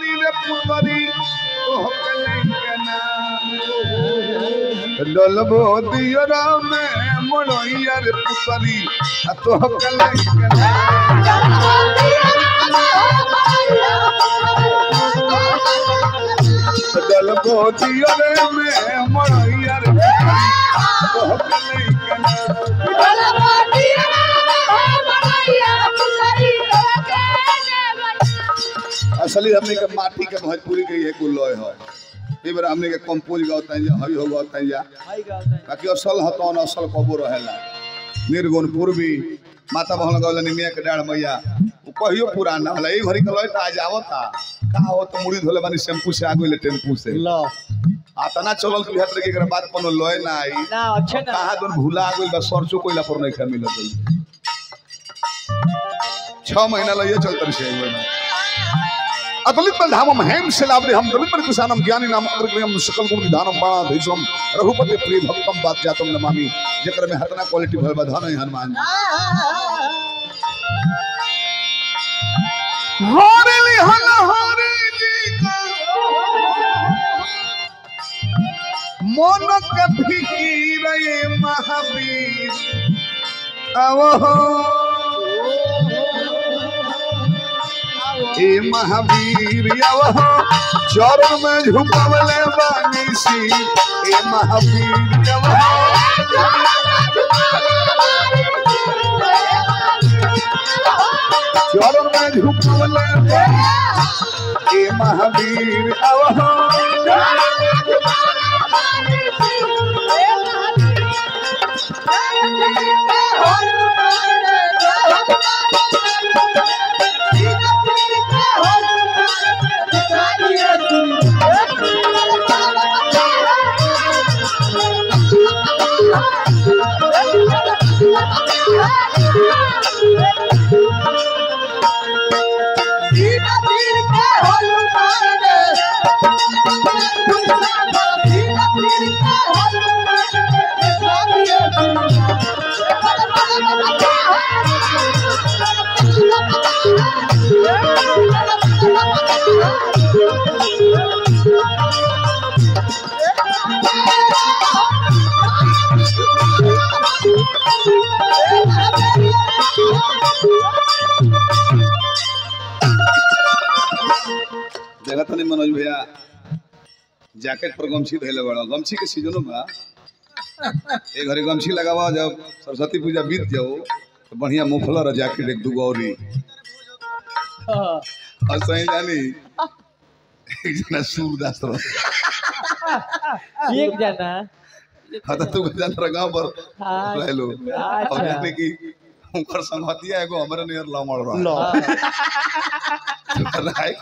जवानी रे पुतरी तो कलंकना डलबो दियरा में मोड़ैया रे पुतरी तो कलंकना डलबो दियरा में मोड़ैया रे तो कलंकना असली हमने के माटी के भोजपुरी के ये कुल लय है ए बार हमने के कंपोज गावता है हई हो गावता है बाकी असल हतौन असल कबो रहेला निर्गुण पूर्वी माता बहन गावला निमिया के डाड़ मैया वो कहियो पुराना होला ए घरी के लय त आज आवता का हो तो मुड़ी धोले बानी शैम्पू से आ गइले टेम्पू से लो आतना चलल कि हत के बात कोनो लय ना आई ना अच्छा ना कहां दोन भूला आ गइल बा सरसो कोइला पर नहीं खा मिलत 6 महीना लइए चलत रहे अतलित धामम हेम शिलावरी हम दलित किसानम ज्ञानी नाम अग्रगण्यम सकल गुण निधानम बाणा धैसम रघुपति प्रिय भक्तम बात जातम नमामि जेकर में हतना क्वालिटी भल बधान है हनुमान हरेली हन हरेली मन के फिकीर ये महावीर आवो ए महावीर आवो चरण में झुकावले बानी सी ए महावीर आवो चरण में झुकावले ए महावीर आवो देखा तनी मनोज भैया जैकेट पर गमछी धैले बड़ा गमछी के सीजन में एक घड़ी गमछी लगावा जब सरस्वती पूजा बीत जाओ तो बढ़िया मुफलर और जैकेट एक दू गौरी और सही जानी एक जना सूरदास एक जना हां तो तू जान गांव पर रह लो और जाने की उनकर संगतिया एगो हमरे नियर लमड़ रहा